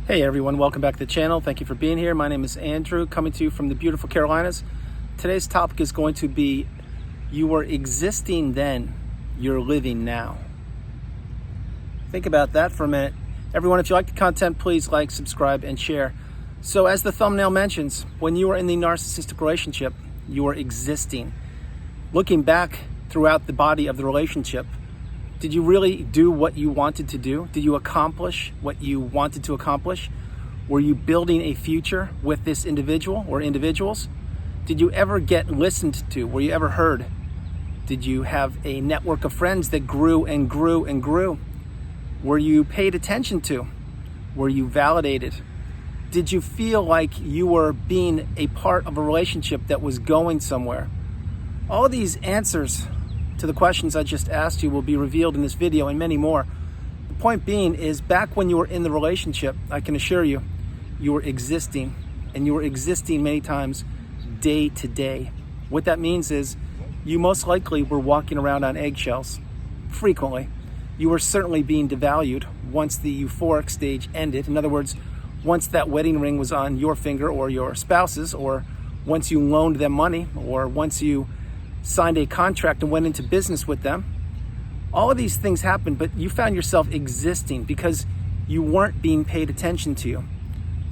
Hey everyone, welcome back to the channel. Thank you for being here. My name is Andrew, coming to you from the beautiful Carolinas. Today's topic is going to be, you were existing then, you're living now. Think about that for a minute. Everyone, if you like the content, please like, subscribe, and share. So as the thumbnail mentions, when you were in the narcissistic relationship, you were existing. Looking back throughout the body of the relationship, did you really do what you wanted to do? Did you accomplish what you wanted to accomplish? Were you building a future with this individual or individuals? Did you ever get listened to? Were you ever heard? Did you have a network of friends that grew and grew and grew? Were you paid attention to? Were you validated? Did you feel like you were being a part of a relationship that was going somewhere? All of these answers to the questions I just asked you will be revealed in this video and many more. The point being is, back when you were in the relationship, I can assure you, you were existing, and you were existing many times day to day. What that means is you most likely were walking around on eggshells frequently. You were certainly being devalued once the euphoric stage ended. In other words, once that wedding ring was on your finger or your spouse's, or once you loaned them money, or once you signed a contract and went into business with them. All of these things happened, but you found yourself existing because you weren't being paid attention to.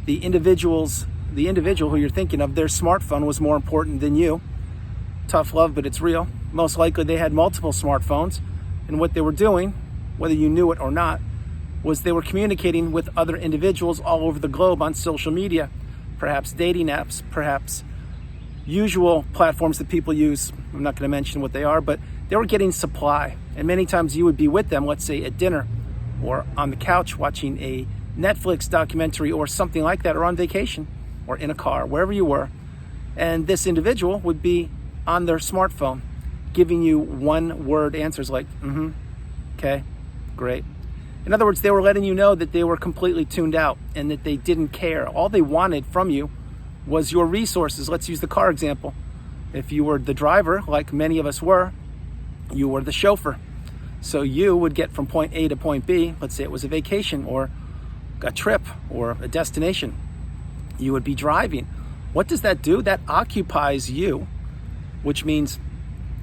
The individual who you're thinking of, their smartphone was more important than you. Tough love, but it's real. Most likely they had multiple smartphones, and what they were doing, whether you knew it or not, was they were communicating with other individuals all over the globe on social media, perhaps dating apps, perhaps usual platforms that people use. I'm not going to mention what they are, but they were getting supply. And many times you would be with them, let's say at dinner or on the couch watching a Netflix documentary or something like that, or on vacation or in a car, wherever you were. And this individual would be on their smartphone giving you one-word answers like, okay, great. In other words, they were letting you know that they were completely tuned out and that they didn't care. All they wanted from you was your resources. Let's use the car example. If you were the driver, like many of us were, you were the chauffeur. So you would get from point A to point B, let's say it was a vacation or a trip or a destination. You would be driving. What does that do? That occupies you, which means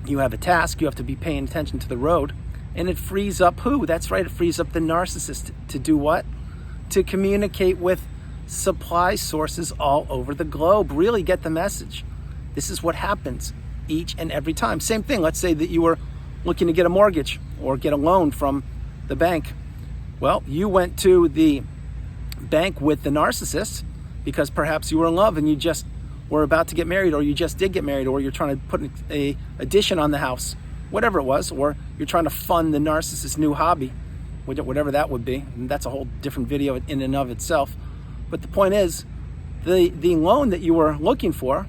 you have a task, you have to be paying attention to the road, and it frees up who? That's right, it frees up the narcissist to do what? To communicate with supply sources all over the globe. Really get the message. This is what happens each and every time. Same thing. Let's say that you were looking to get a mortgage or get a loan from the bank. Well, you went to the bank with the narcissist because perhaps you were in love and you just were about to get married, or you just did get married, or you're trying to put an addition on the house, whatever it was, or you're trying to fund the narcissist's new hobby, whatever that would be. And that's a whole different video in and of itself. But the point is, the loan that you were looking for,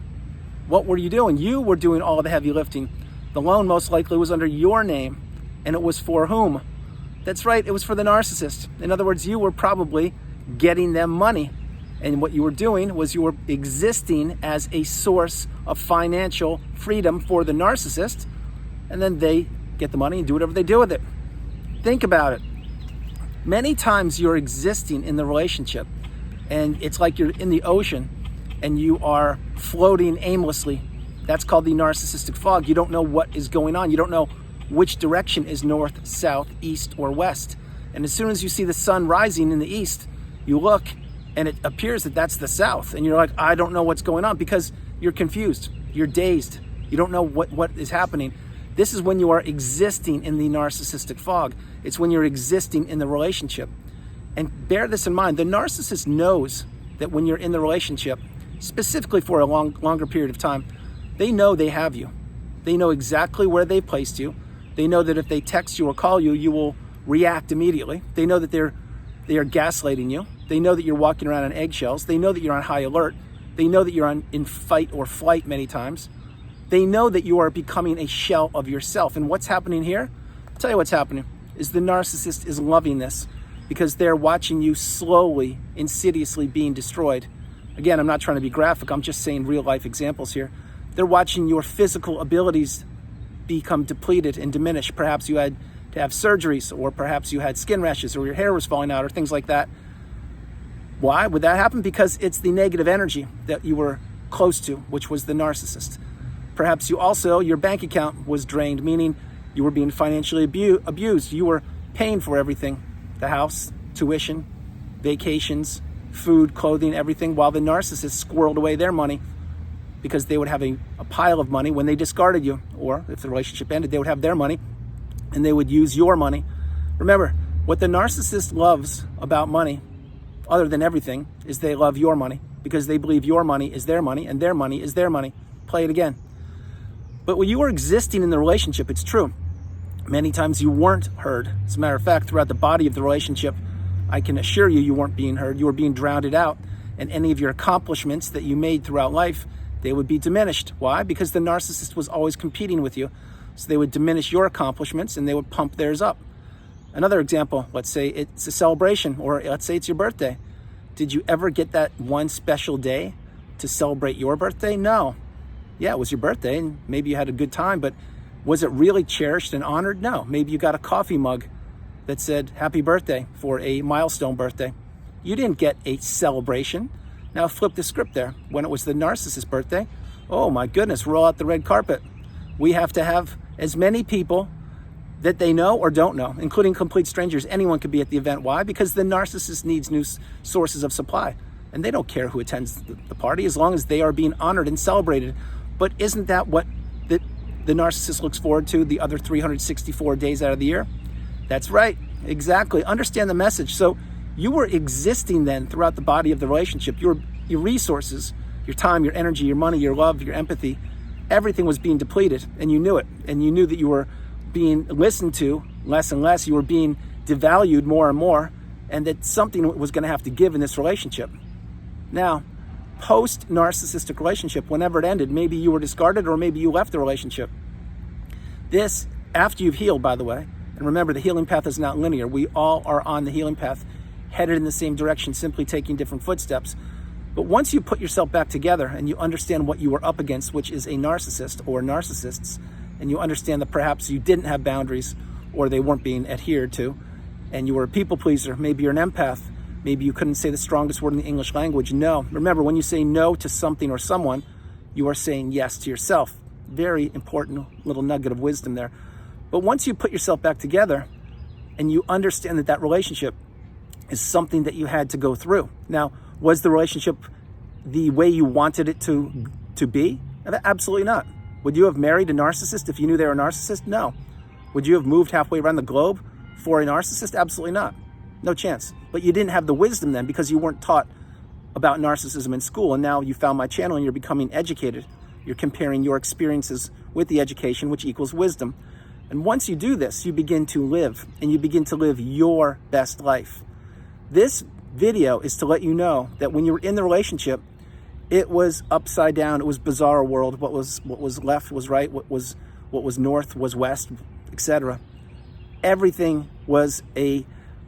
what were you doing? You were doing all the heavy lifting. The loan most likely was under your name, and it was for whom? That's right, it was for the narcissist. In other words, you were probably getting them money, and what you were doing was you were existing as a source of financial freedom for the narcissist, and then they get the money and do whatever they do with it. Think about it. Many times you're existing in the relationship, and it's like you're in the ocean and you are floating aimlessly. That's called the narcissistic fog. You don't know what is going on. You don't know which direction is north, south, east, or west. And as soon as you see the sun rising in the east, you look and it appears that that's the south. And you're like, I don't know what's going on, because you're confused. You're dazed. You don't know what is happening. This is when you are existing in the narcissistic fog. It's when you're existing in the relationship. And bear this in mind, the narcissist knows that when you're in the relationship, specifically for a longer period of time, they know they have you. They know exactly where they placed you. They know that if they text you or call you, you will react immediately. They know that they are gaslighting you. They know that you're walking around on eggshells. They know that you're on high alert. They know that you're in fight or flight many times. They know that you are becoming a shell of yourself. And what's happening here? I'll tell you what's happening is the narcissist is loving this, because they're watching you slowly, insidiously being destroyed. Again, I'm not trying to be graphic. I'm just saying real life examples here. They're watching your physical abilities become depleted and diminish. Perhaps you had to have surgeries, or perhaps you had skin rashes, or your hair was falling out, or things like that. Why would that happen? Because it's the negative energy that you were close to, which was the narcissist. Perhaps your bank account was drained, meaning you were being financially abused. You were paying for everything, the house, tuition, vacations, food, clothing, everything, while the narcissist squirreled away their money because they would have a pile of money when they discarded you, or if the relationship ended, they would have their money and they would use your money. Remember, what the narcissist loves about money, other than everything, is they love your money because they believe your money is their money and their money is their money. Play it again. But when you were existing in the relationship, it's true. Many times you weren't heard. As a matter of fact, throughout the body of the relationship, I can assure you, you weren't being heard. You were being drowned out. And any of your accomplishments that you made throughout life, they would be diminished. Why? Because the narcissist was always competing with you. So they would diminish your accomplishments and they would pump theirs up. Another example, let's say it's a celebration, or let's say it's your birthday. Did you ever get that one special day to celebrate your birthday? No. Yeah, it was your birthday and maybe you had a good time, but was it really cherished and honored? No. Maybe you got a coffee mug that said happy birthday for a milestone birthday. You didn't get a celebration. Now flip the script there. When it was the narcissist's birthday, oh my goodness, roll out the red carpet. We have to have as many people that they know or don't know, including complete strangers. Anyone could be at the event. Why? Because the narcissist needs new sources of supply. And they don't care who attends the party as long as they are being honored and celebrated. But isn't that what the narcissist looks forward to the other 364 days out of the year? That's right. Exactly. Understand the message. So you were existing then throughout the body of the relationship. Your resources, your time, your energy, your money, your love, your empathy, everything was being depleted, and you knew it. And you knew that you were being listened to less and less. You were being devalued more and more, and that something was going to have to give in this relationship. Now, post-narcissistic relationship, whenever it ended, maybe you were discarded or maybe you left the relationship. This, after you've healed, by the way, and remember, the healing path is not linear. We all are on the healing path, headed in the same direction, simply taking different footsteps. But once you put yourself back together and you understand what you were up against, which is a narcissist or narcissists, and you understand that perhaps you didn't have boundaries or they weren't being adhered to, and you were a people pleaser, maybe you're an empath, maybe you couldn't say the strongest word in the English language, no. Remember, when you say no to something or someone, you are saying yes to yourself. Very important little nugget of wisdom there. But once you put yourself back together and you understand that that relationship is something that you had to go through. Now, was the relationship the way you wanted it to be? Absolutely not. Would you have married a narcissist if you knew they were a narcissist? No. Would you have moved halfway around the globe for a narcissist? Absolutely not. No chance. But you didn't have the wisdom then because you weren't taught about narcissism in school. And now you found my channel and you're becoming educated. You're comparing your experiences with the education, which equals wisdom. And once you do this, you begin to live, and you begin to live your best life. This video is to let you know that when you were in the relationship, it was upside down. It was bizarre world. What was left was right. What was north was west, etc. Everything was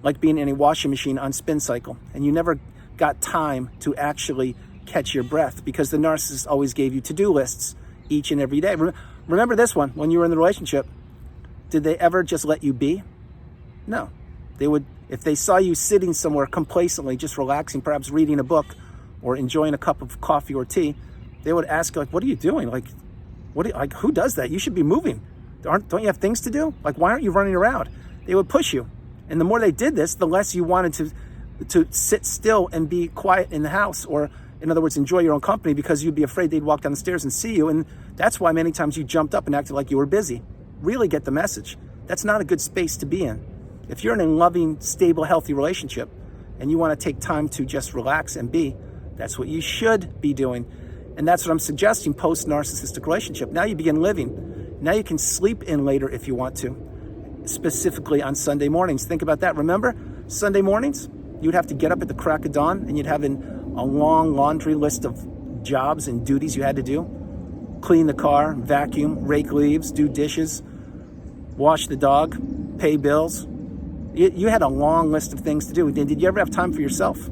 like being in a washing machine on spin cycle, and you never got time to actually catch your breath because the narcissist always gave you to-do lists each and every day. Remember this one, when you were in the relationship, did they ever just let you be? No. They would, if they saw you sitting somewhere complacently, just relaxing, perhaps reading a book or enjoying a cup of coffee or tea, they would ask, like, what are you doing? Like, who does that? You should be moving. Don't you have things to do? Like, why aren't you running around? They would push you. And the more they did this, the less you wanted to sit still and be quiet in the house, or in other words, enjoy your own company, because you'd be afraid they'd walk down the stairs and see you. And that's why many times you jumped up and acted like you were busy. Really get the message. That's not a good space to be in. If you're in a loving, stable, healthy relationship and you want to take time to just relax and be, that's what you should be doing. And that's what I'm suggesting post-narcissistic relationship. Now you begin living. Now you can sleep in later if you want to, specifically on Sunday mornings. Think about that. Remember, Sunday mornings, you'd have to get up at the crack of dawn and you'd have a long laundry list of jobs and duties you had to do. Clean the car, vacuum, rake leaves, do dishes, wash the dog, pay bills. You had a long list of things to do. Did you ever have time for yourself?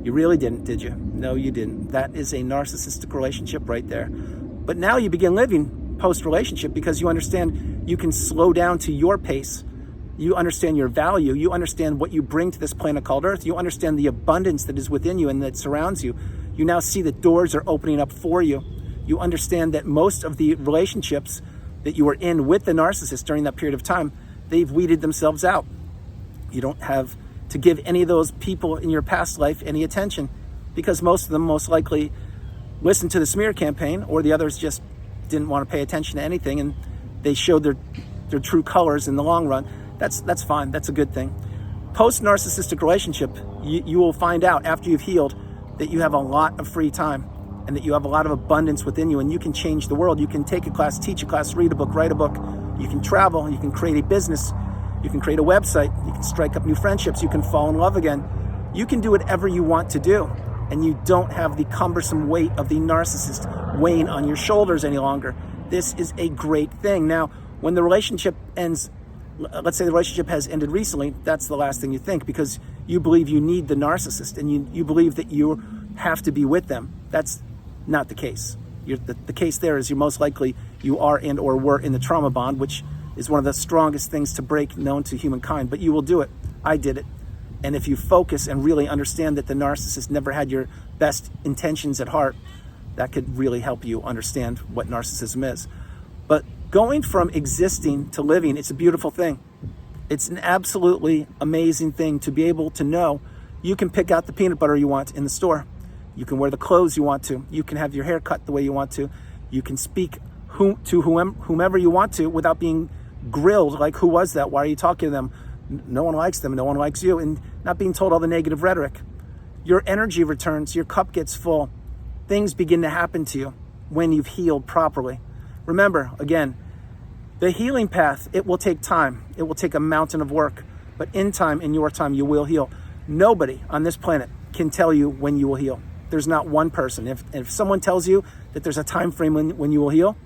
You really didn't, did you? No, you didn't. That is a narcissistic relationship right there. But now you begin living post-relationship because you understand you can slow down to your pace You understand your value. You understand what you bring to this planet called Earth. You understand the abundance that is within you and that surrounds you. You now see that doors are opening up for you. You understand that most of the relationships that you were in with the narcissist during that period of time, they've weeded themselves out. You don't have to give any of those people in your past life any attention, because most of them most likely listened to the smear campaign, or the others just didn't want to pay attention to anything, and they showed their true colors in the long run. That's fine. That's a good thing. Post-narcissistic relationship, you will find out after you've healed that you have a lot of free time and that you have a lot of abundance within you, and you can change the world. You can take a class, teach a class, read a book, write a book. You can travel. You can create a business. You can create a website. You can strike up new friendships. You can fall in love again. You can do whatever you want to do, and you don't have the cumbersome weight of the narcissist weighing on your shoulders any longer. This is a great thing. Now, when the relationship ends, let's say the relationship has ended recently, that's the last thing you think, because you believe you need the narcissist, and you believe that you have to be with them. That's not the case. The case there is most likely you are and or were in the trauma bond, which is one of the strongest things to break known to humankind, but you will do it. I did it. And if you focus and really understand that the narcissist never had your best intentions at heart, that could really help you understand what narcissism is. But going from existing to living, it's a beautiful thing. It's an absolutely amazing thing to be able to know you can pick out the peanut butter you want in the store. You can wear the clothes you want to. You can have your hair cut the way you want to. You can speak to whomever you want to without being grilled, like, who was that? Why are you talking to them? No one likes them. No one likes you. And not being told all the negative rhetoric. Your energy returns. Your cup gets full. Things begin to happen to you when you've healed properly. Remember, again, the healing path, it will take time. It will take a mountain of work. But in time, in your time, you will heal. Nobody on this planet can tell you when you will heal. There's not one person. If someone tells you that there's a time frame when you will heal,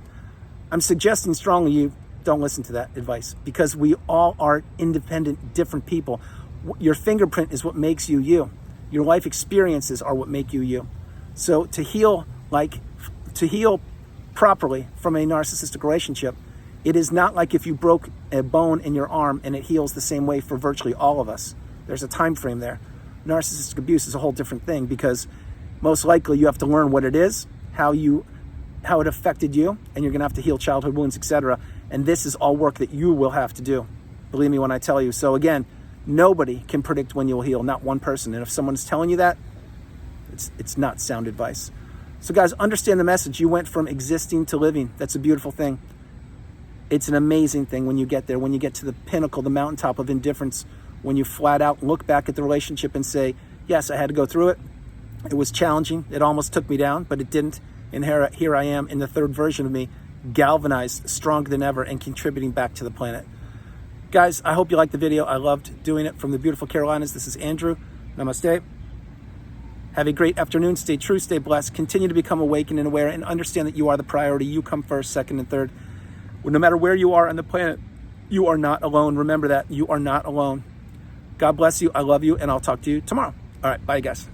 I'm suggesting strongly you don't listen to that advice, because we all are independent, different people. Your fingerprint is what makes you you. Your life experiences are what make you you. So to heal properly from a narcissistic relationship, it is not like if you broke a bone in your arm and it heals the same way for virtually all of us. There's a time frame there. Narcissistic abuse is a whole different thing, because most likely you have to learn what it is, how it affected you, and you're going to have to heal childhood wounds, etc. And this is all work that you will have to do. Believe me when I tell you. So again, nobody can predict when you will heal, not one person. And if someone's telling you that, it's not sound advice. So guys, understand the message. You went from existing to living. That's a beautiful thing. It's an amazing thing when you get there, when you get to the pinnacle, the mountaintop of indifference, when you flat out look back at the relationship and say, yes, I had to go through it. It was challenging. It almost took me down, but it didn't. And here I am in the third version of me, galvanized, stronger than ever, and contributing back to the planet. Guys, I hope you liked the video. I loved doing it from the beautiful Carolinas. This is Andrew. Namaste. Have a great afternoon. Stay true, stay blessed. Continue to become awakened and aware, and understand that you are the priority. You come first, second, and third. No matter where you are on the planet, you are not alone. Remember that. You are not alone. God bless you. I love you, and I'll talk to you tomorrow. All right. Bye, guys.